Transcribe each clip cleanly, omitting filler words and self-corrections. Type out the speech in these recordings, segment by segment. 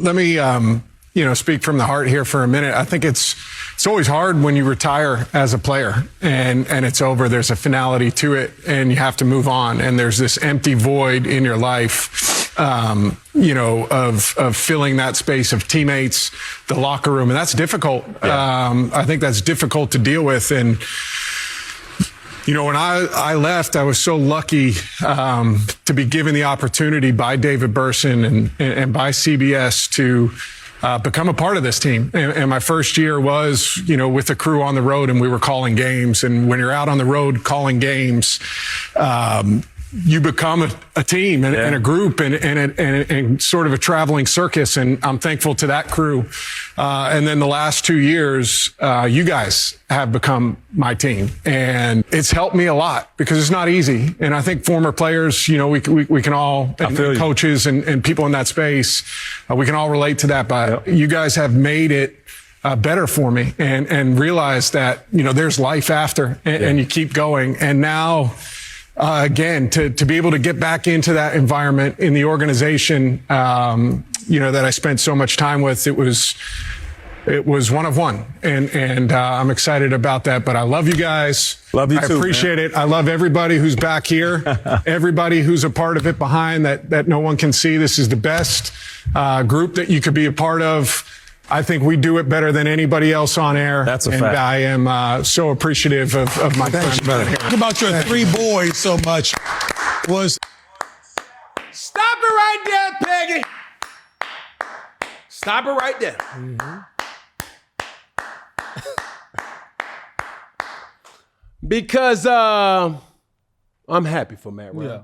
let me, speak from the heart here for a minute. I think it's always hard when you retire as a player and it's over. There's a finality to it and you have to move on. And there's this empty void in your life, of filling that space of teammates, the locker room. And that's difficult. Yeah. I think that's difficult to deal with. And, when I left, I was so lucky to be given the opportunity by David Burson and by CBS to become a part of this team. And my first year was, with the crew on the road, and we were calling games. And when you're out on the road calling games, you become a team and a group and sort of a traveling circus. And I'm thankful to that crew. And then the last 2 years, you guys have become my team. And it's helped me a lot because it's not easy. And I think former players, we can all, and coaches and people in that space, we can all relate to that. But you guys have made it better for me and realize that, there's life after and you keep going. And now, again, to be able to get back into that environment in the organization, that I spent so much time with, it was one of one. And I'm excited about that. But I love you guys. Love you too. I appreciate it. I love everybody who's back here, everybody who's a part of it behind that no one can see. This is the best group that you could be a part of. I think we do it better than anybody else on air. That's a fact. And I am so appreciative of my friends. Talk about your three boys so much was... Stop it right there, Peggy. Stop it right there. Mm-hmm. Because I'm happy for Matt Ryan. Yeah.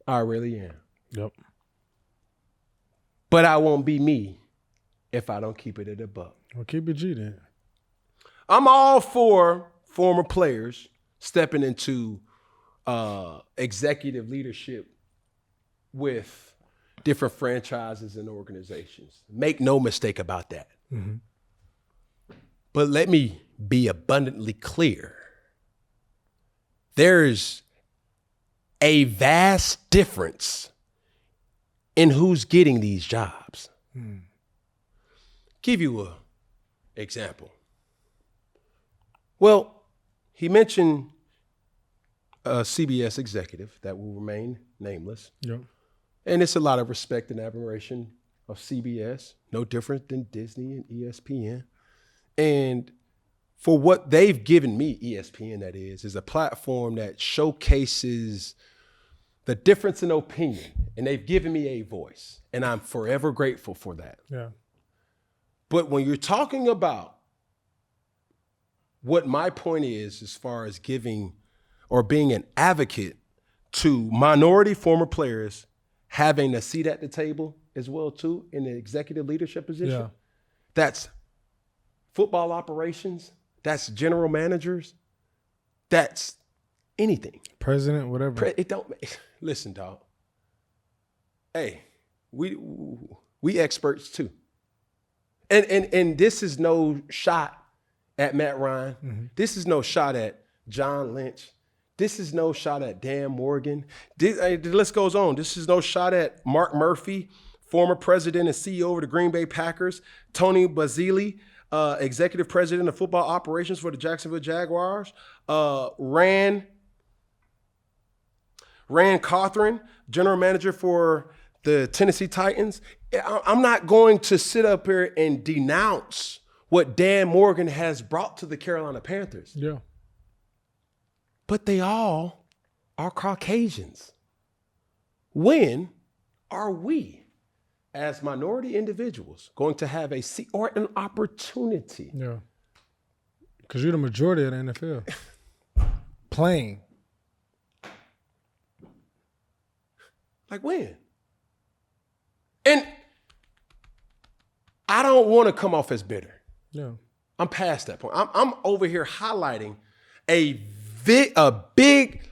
I really am. Yep. But I won't be me if I don't keep it at a buck. Well, keep it G then. I'm all for former players stepping into executive leadership with different franchises and organizations. Make no mistake about that. Mm-hmm. But let me be abundantly clear. There's a vast difference in who's getting these jobs. Mm. Give you an example. Well, he mentioned a CBS executive that will remain nameless. Yep. And it's a lot of respect and admiration of CBS, no different than Disney and ESPN. And for what they've given me, ESPN that is a platform that showcases the difference in opinion. And they've given me a voice. And I'm forever grateful for that. Yeah. But when you're talking about what my point is as far as giving or being an advocate to minority former players having a seat at the table as well too in the executive leadership position, that's football operations, that's general managers, that's anything. President, whatever. It don't listen, dog. Hey, we experts too. And this is no shot at Matt Ryan. Mm-hmm. This is no shot at John Lynch. This is no shot at Dan Morgan. The list goes on. This is no shot at Mark Murphy, former president and CEO of the Green Bay Packers, Tony Basile, executive president of football operations for the Jacksonville Jaguars, Rand Cawthorn, general manager for the Tennessee Titans. I'm not going to sit up here and denounce what Dan Morgan has brought to the Carolina Panthers. Yeah. But they all are Caucasians. When are we, as minority individuals, going to have a seat or an opportunity? Yeah. Because you're the majority of the NFL. Playing. Like when? And I don't want to come off as bitter. Yeah. I'm past that point. I'm over here highlighting a big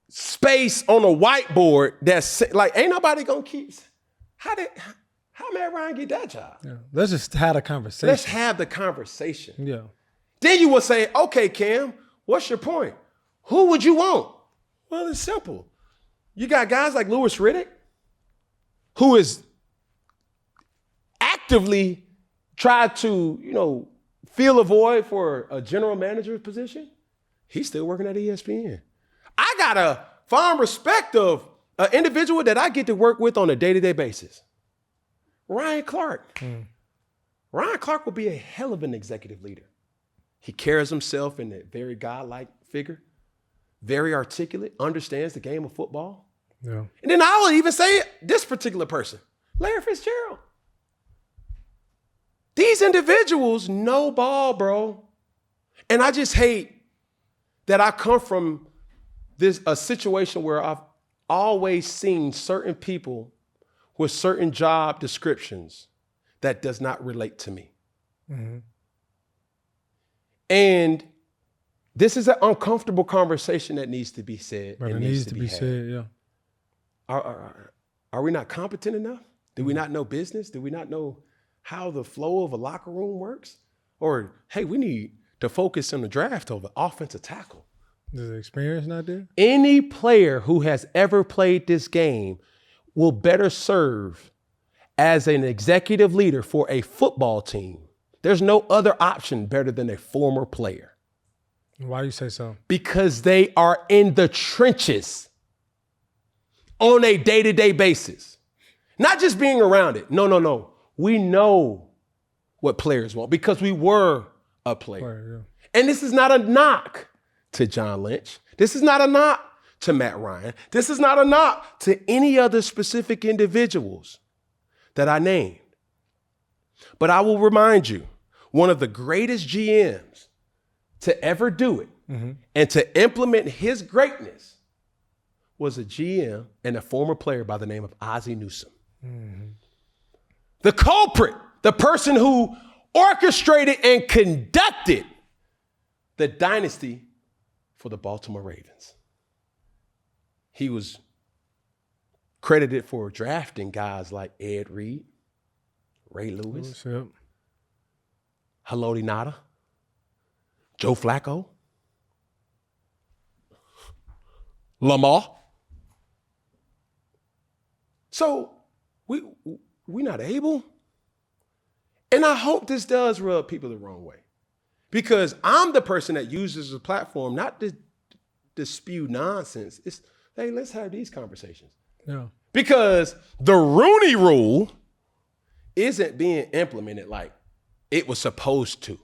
space on a whiteboard that's like, ain't nobody gonna keep. How Matt Ryan get that job? Yeah. Let's just have a conversation. Let's have the conversation. Yeah. Then you will say, okay, Cam, what's your point? Who would you want? Well, it's simple. You got guys like Louis Riddick, who is actively tried to, fill a void for a general manager position, he's still working at ESPN. I got a fond respect of an individual that I get to work with on a day-to-day basis. Ryan Clark. Ryan Clark will be a hell of an executive leader. He carries himself in a very godlike figure, very articulate, understands the game of football. Yeah. And then I will even say this particular person, Larry Fitzgerald. These individuals know ball, bro. And I just hate that I come from a situation where I've always seen certain people with certain job descriptions that does not relate to me. Mm-hmm. And this is an uncomfortable conversation that needs to be said. But it needs to be said, yeah. Are we not competent enough? Do we not know business? Do we not know how the flow of a locker room works? Or, hey, we need to focus on the draft over offensive tackle. Is the experience not there? Any player who has ever played this game will better serve as an executive leader for a football team. There's no other option better than a former player. Why do you say so? Because they are in the trenches on a day-to-day basis. Not just being around it. No. We know what players want because we were a player. Yeah. And this is not a knock to John Lynch. This is not a knock to Matt Ryan. This is not a knock to any other specific individuals that I named. But I will remind you, one of the greatest GMs to ever do it and to implement his greatness was a GM and a former player by the name of Ozzie Newsome. Mm-hmm. The culprit, the person who orchestrated and conducted the dynasty for the Baltimore Ravens. He was credited for drafting guys like Ed Reed, Ray Lewis, Haloti Ngata, Joe Flacco, Lamar. So we're not able. And I hope this does rub people the wrong way. Because I'm the person that uses the platform not to spew nonsense. It's, hey, let's have these conversations. Yeah. Because the Rooney Rule isn't being implemented like it was supposed to.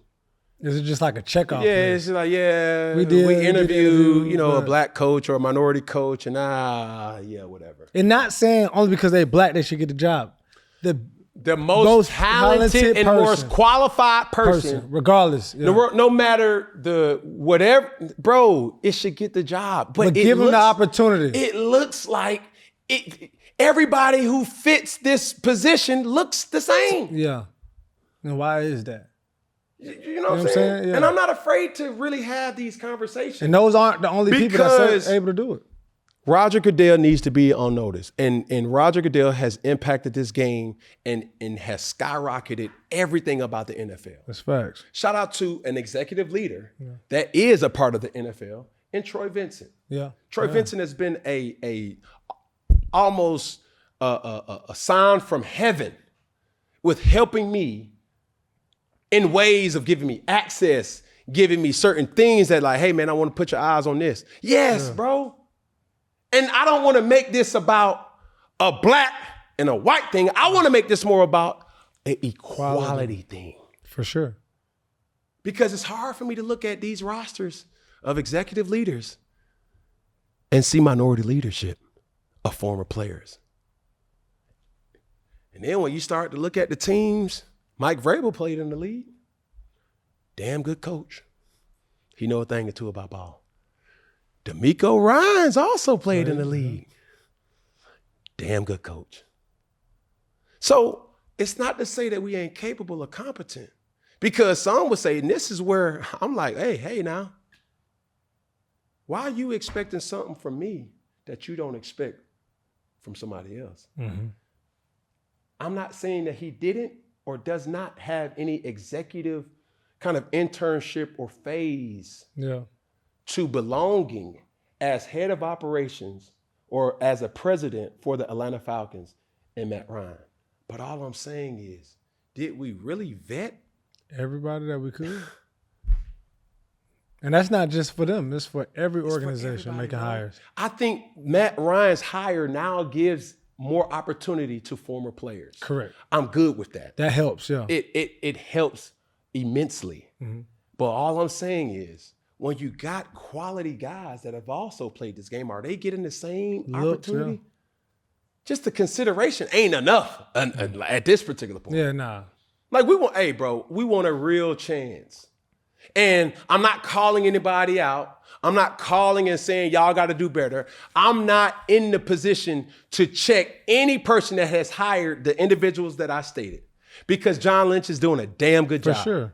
Is it just like a checkoff? Yeah, it's like, we interviewed, a black coach or a minority coach and whatever. And not saying only because they're black they should get the job. The most talented and most qualified person. Regardless. Yeah. No matter the whatever, bro, it should get the job. But give them the opportunity. It looks like everybody who fits this position looks the same. Yeah. And why is that? You know what I'm saying? Yeah. And I'm not afraid to really have these conversations. And those aren't the only people that's able to do it. Roger Goodell needs to be on notice. And Roger Goodell has impacted this game and has skyrocketed everything about the NFL. That's facts. Shout out to an executive leader that is a part of the NFL and Troy Vincent. Yeah. Troy Vincent has been almost a sign from heaven with helping me in ways of giving me access, giving me certain things that like, hey man, I want to put your eyes on this. Yes, bro. And I don't want to make this about a black and a white thing. I want to make this more about an equality thing. For sure. Because it's hard for me to look at these rosters of executive leaders and see minority leadership of former players. And then when you start to look at the teams, Mike Vrabel played in the league. Damn good coach. He know a thing or two about ball. D'Amico Ryans also played in the league. Damn good coach. So it's not to say that we ain't capable or competent. Because some would say, and this is where I'm like, hey now. Why are you expecting something from me that you don't expect from somebody else? Mm-hmm. I'm not saying that he didn't or does not have any executive kind of internship or phase to belonging as head of operations or as a president for the Atlanta Falcons and Matt Ryan. But all I'm saying is did we really vet Everybody that we could. And that's not just for them. It's for every organization making hires. I think Matt Ryan's hire now gives more opportunity to former players. Correct. I'm good with that. That helps, yeah. It helps immensely. Mm-hmm. But all I'm saying is, when you got quality guys that have also played this game, are they getting the same opportunity? Yeah. Just the consideration ain't enough at this particular point. Yeah, nah. Like we want a real chance. And I'm not calling anybody out. I'm not calling and saying y'all got to do better. I'm not in the position to check any person that has hired the individuals that I stated, because John Lynch is doing a damn good job. For sure.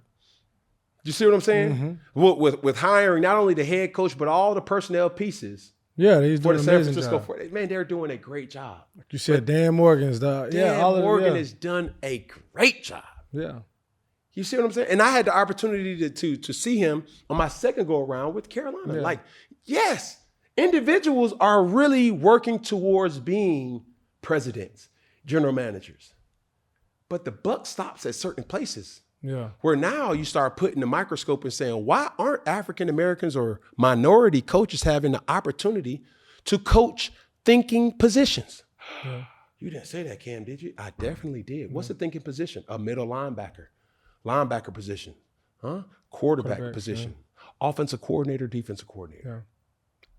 You see what I'm saying? Mm-hmm. With hiring not only the head coach, but all the personnel pieces. Yeah, he's doing for the an amazing San Francisco job. 49ers. Man, they're doing a great job. Like you said, Dan Morgan's dog. Dan Morgan has done a great job. Yeah. You see what I'm saying? And I had the opportunity to see him on my second go around with Carolina. Yeah. Like, yes, individuals are really working towards being presidents, general managers. But the buck stops at certain places. Yeah. Where now you start putting the microscope and saying, why aren't African Americans or minority coaches having the opportunity to coach thinking positions? Yeah. You didn't say that, Cam, did you? I definitely did. What's the thinking position? A middle linebacker position, quarterback position, offensive coordinator, defensive coordinator.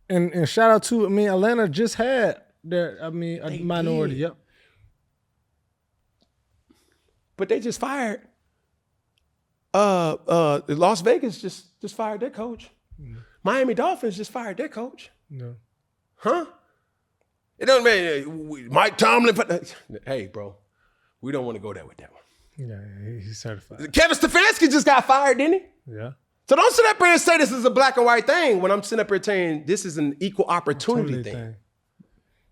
Yeah. And shout out to, Atlanta just had a minority. Did. Yep. But they just fired. Las Vegas just fired their coach. Mm. Miami Dolphins just fired their coach. No. Huh? It doesn't mean Mike Tomlin. Hey, bro, we don't want to go there with that one. Yeah, he's certified. Kevin Stefanski just got fired, didn't he? Yeah. So don't sit up here and say this is a black and white thing when I'm sitting up here saying this is an equal opportunity thing.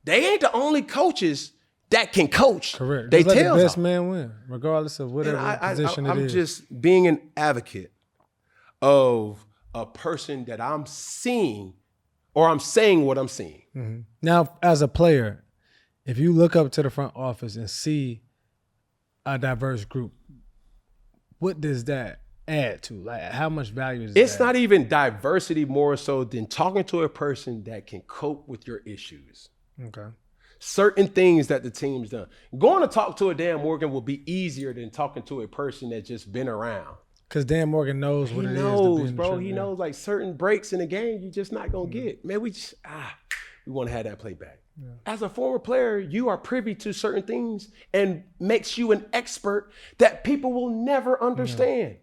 They ain't the only coaches that can coach. Correct. They let tell the best man win, regardless of whatever position it is. I'm just being an advocate of a person that I'm seeing, or I'm saying what I'm seeing. Mm-hmm. Now, as a player, if you look up to the front office and see a diverse group, what does that add to? Like, how much value is It's that? not even diversity more so than talking to a person that can cope with your issues. Okay. Certain things that the team's done. Going to talk to a Dan Morgan will be easier than talking to a person that's just been around. Because Dan Morgan knows what it is. He knows, bro. He knows like certain breaks in the game you're just not going to get. Man, we want to have that playback. Yeah. As a former player, you are privy to certain things and makes you an expert that people will never understand.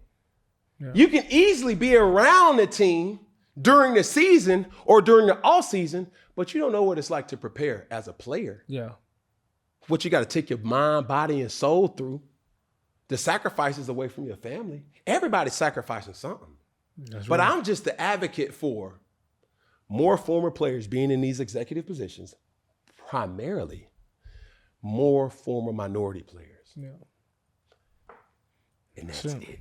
Yeah. Yeah. You can easily be around the team during the season or during the off season, but you don't know what it's like to prepare as a player. Yeah. What you got to take your mind, body, and soul through. The sacrifices away from your family. Everybody's sacrificing something. That's but right. I'm just the advocate for more former players being in these executive positions, primarily more former minority players. Yeah. And that's it.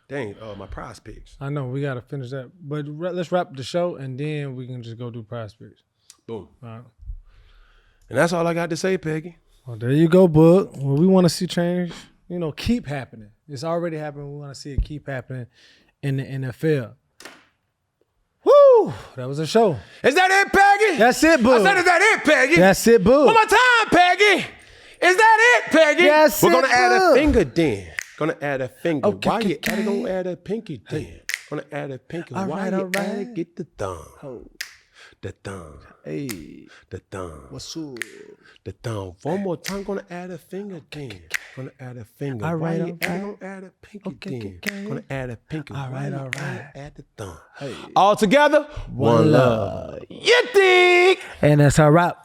Dang, my prize picks. I know, we got to finish that. But let's wrap the show, and then we can just go do prize picks. Boom. All right. And that's all I got to say, Peggy. Well, there you go, Book. Well, we want to see change, keep happening. It's already happening. We want to see it keep happening in the NFL. Woo! That was a show. Is that it, Peggy? That's it, Book. I said, is that it, Peggy? That's it, Book. One more time, Peggy. Is that it, Peggy? That's We're going to it, add Book. a finger then. Gonna add a finger. Okay, Why you okay. gonna add a pinky then? Gonna add a pinky. All Why right, you all right. add get the thumb? Oh. The thumb. Hey. The thumb. What's up? The thumb. One more time. Gonna add a finger then. Gonna add a finger. All right, Why all you right. gonna add a pinky Okay, then? okay. Gonna add a pinky. All right, Why all you right. Add the thumb. Hey. All together. One love. You dig? And that's our wrap.